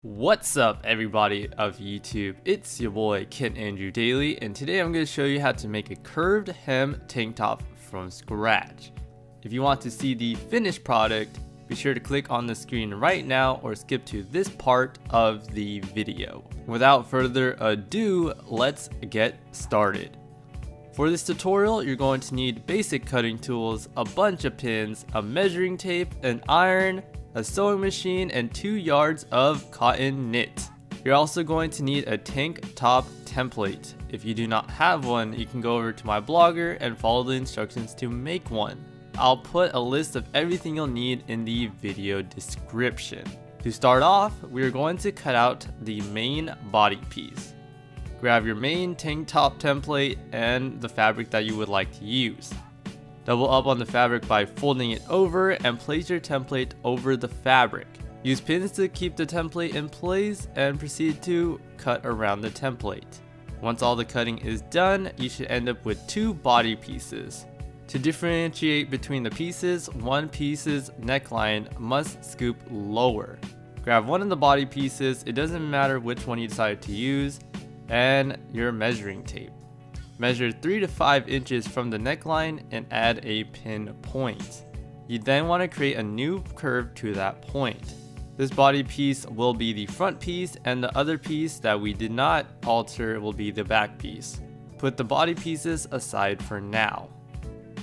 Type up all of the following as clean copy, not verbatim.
What's up everybody of YouTube, it's your boy KENANDREWDAILY, and today I'm going to show you how to make a curved hem tank top from scratch. If you want to see the finished product, be sure to click on the screen right now or skip to this part of the video. Without further ado, let's get started. For this tutorial, you're going to need basic cutting tools, a bunch of pins, a measuring tape, an iron, a sewing machine, and 2 yards of cotton knit. You're also going to need a tank top template. If you do not have one, you can go over to my blogger and follow the instructions to make one. I'll put a list of everything you'll need in the video description. To start off, we're going to cut out the main body piece. Grab your main tank top template and the fabric that you would like to use. Double up on the fabric by folding it over and place your template over the fabric. Use pins to keep the template in place and proceed to cut around the template. Once all the cutting is done, you should end up with 2 body pieces. To differentiate between the pieces, one piece's neckline must scoop lower. Grab one of the body pieces, it doesn't matter which one you decide to use, and your measuring tape. Measure 3 to 5 inches from the neckline and add a pin point. You then want to create a new curve to that point. This body piece will be the front piece, and the other piece that we did not alter will be the back piece. Put the body pieces aside for now.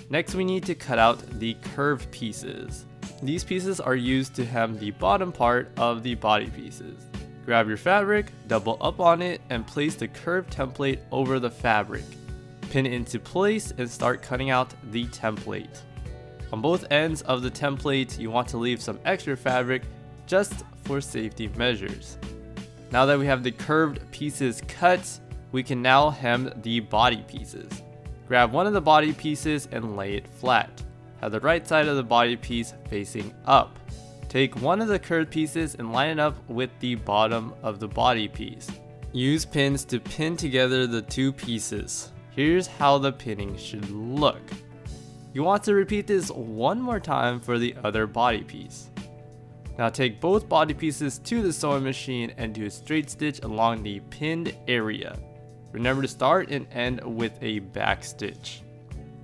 Next, we need to cut out the curved pieces. These pieces are used to hem the bottom part of the body pieces. Grab your fabric, double up on it, and place the curved template over the fabric. Pin it into place and start cutting out the template. On both ends of the template, you want to leave some extra fabric just for safety measures. Now that we have the curved pieces cut, we can now hem the body pieces. Grab one of the body pieces and lay it flat. Have the right side of the body piece facing up. Take one of the curved pieces and line it up with the bottom of the body piece. Use pins to pin together the 2 pieces. Here's how the pinning should look. You want to repeat this one more time for the other body piece. Now take both body pieces to the sewing machine and do a straight stitch along the pinned area. Remember to start and end with a back stitch.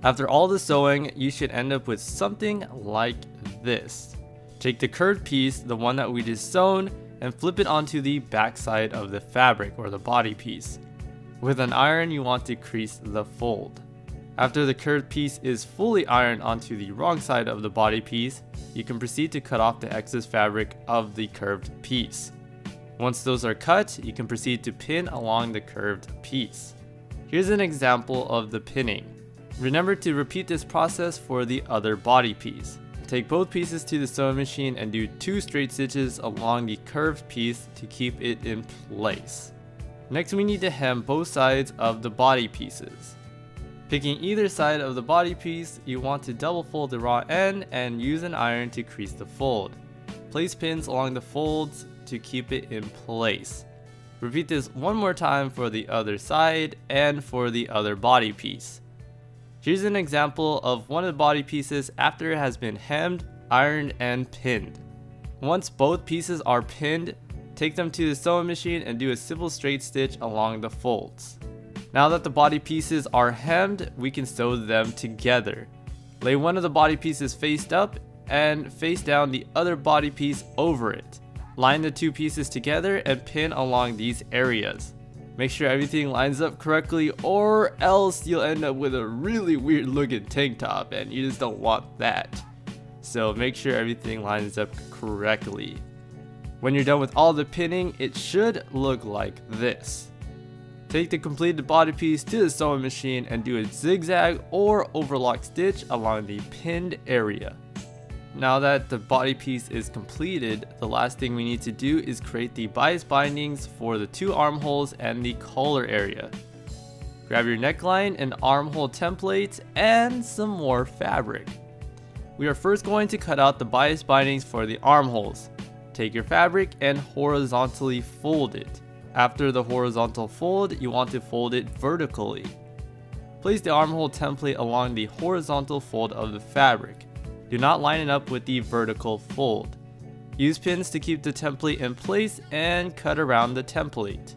After all the sewing, you should end up with something like this. Take the curved piece, the one that we just sewn, and flip it onto the back side of the fabric or the body piece. With an iron, you want to crease the fold. After the curved piece is fully ironed onto the wrong side of the body piece, you can proceed to cut off the excess fabric of the curved piece. Once those are cut, you can proceed to pin along the curved piece. Here's an example of the pinning. Remember to repeat this process for the other body piece. Take both pieces to the sewing machine and do 2 straight stitches along the curved piece to keep it in place. Next, we need to hem both sides of the body pieces. Picking either side of the body piece, you want to double fold the raw end and use an iron to crease the fold. Place pins along the folds to keep it in place. Repeat this one more time for the other side and for the other body piece. Here's an example of one of the body pieces after it has been hemmed, ironed, and pinned. Once both pieces are pinned, take them to the sewing machine and do a simple straight stitch along the folds. Now that the body pieces are hemmed, we can sew them together. Lay one of the body pieces face up and face down the other body piece over it. Line the 2 pieces together and pin along these areas. Make sure everything lines up correctly, or else you'll end up with a really weird looking tank top and you just don't want that. So make sure everything lines up correctly. When you're done with all the pinning, it should look like this. Take the completed body piece to the sewing machine and do a zigzag or overlock stitch along the pinned area. Now that the body piece is completed, the last thing we need to do is create the bias bindings for the 2 armholes and the collar area. Grab your neckline and armhole templates and some more fabric. We are first going to cut out the bias bindings for the armholes. Take your fabric and horizontally fold it. After the horizontal fold, you want to fold it vertically. Place the armhole template along the horizontal fold of the fabric. Do not line it up with the vertical fold. Use pins to keep the template in place and cut around the template.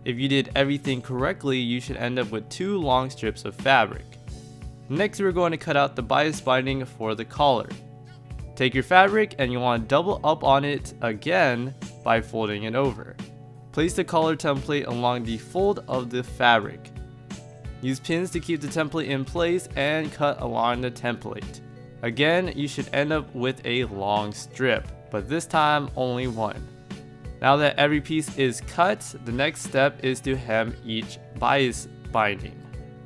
If you did everything correctly, you should end up with 2 long strips of fabric. Next, we're going to cut out the bias binding for the collar. Take your fabric and you want to double up on it again by folding it over. Place the collar template along the fold of the fabric. Use pins to keep the template in place and cut along the template. Again, you should end up with a long strip, but this time only one. Now that every piece is cut, the next step is to hem each bias binding.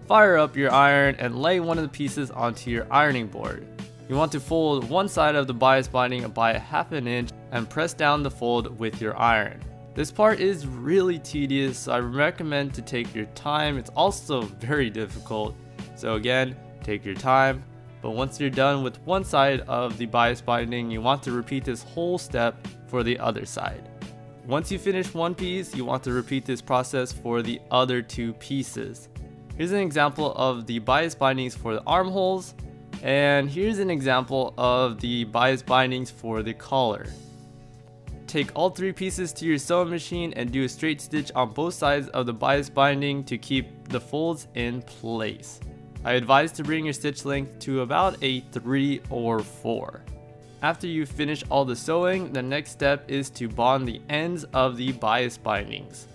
Fire up your iron and lay one of the pieces onto your ironing board. You want to fold one side of the bias binding by 1/2 inch and press down the fold with your iron. This part is really tedious, so I recommend to take your time. It's also very difficult, so again, take your time. But once you're done with one side of the bias binding, you want to repeat this whole step for the other side. Once you finish one piece, you want to repeat this process for the other 2 pieces. Here's an example of the bias bindings for the armholes, and here's an example of the bias bindings for the collar. Take all 3 pieces to your sewing machine and do a straight stitch on both sides of the bias binding to keep the folds in place. I advise to bring your stitch length to about a 3 or 4. After you finish all the sewing, the next step is to bond the ends of the bias bindings.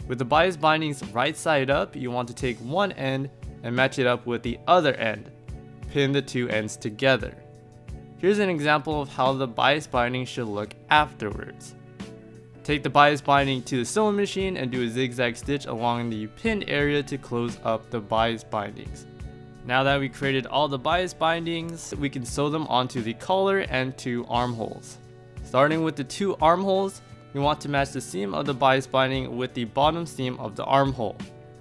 With the bias bindings right side up, you want to take one end and match it up with the other end. Pin the 2 ends together. Here's an example of how the bias binding should look afterwards. Take the bias binding to the sewing machine and do a zigzag stitch along the pinned area to close up the bias bindings. Now that we created all the bias bindings, we can sew them onto the collar and 2 armholes. Starting with the 2 armholes, you want to match the seam of the bias binding with the bottom seam of the armhole.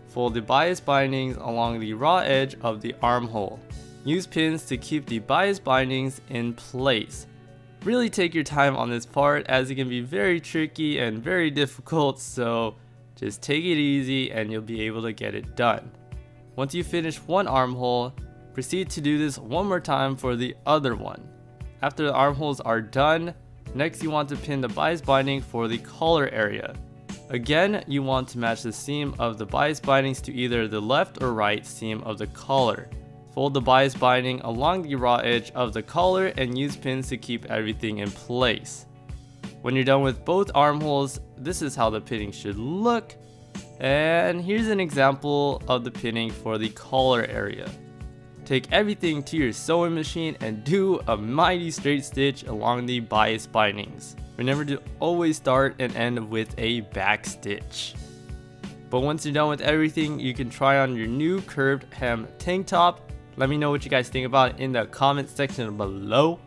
Fold the bias bindings along the raw edge of the armhole. Use pins to keep the bias bindings in place. Really take your time on this part as it can be very tricky and very difficult, so just take it easy and you'll be able to get it done. Once you finish one armhole, proceed to do this one more time for the other one. After the armholes are done, next you want to pin the bias binding for the collar area. Again, you want to match the seam of the bias bindings to either the left or right seam of the collar. Fold the bias binding along the raw edge of the collar and use pins to keep everything in place. When you're done with both armholes, this is how the pinning should look. And here's an example of the pinning for the collar area. Take everything to your sewing machine and do a mighty straight stitch along the bias bindings. Remember to always start and end with a back stitch. But once you're done with everything, you can try on your new curved hem tank top. Let me know what you guys think about it in the comment section below.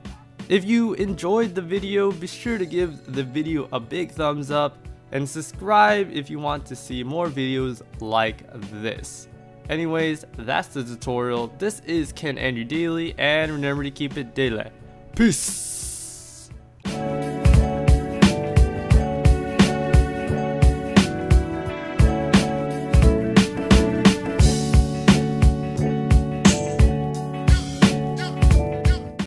If you enjoyed the video, be sure to give the video a big thumbs up and subscribe if you want to see more videos like this. Anyways, that's the tutorial. This is KENANDREWDAILY, and remember to keep it daily. Peace!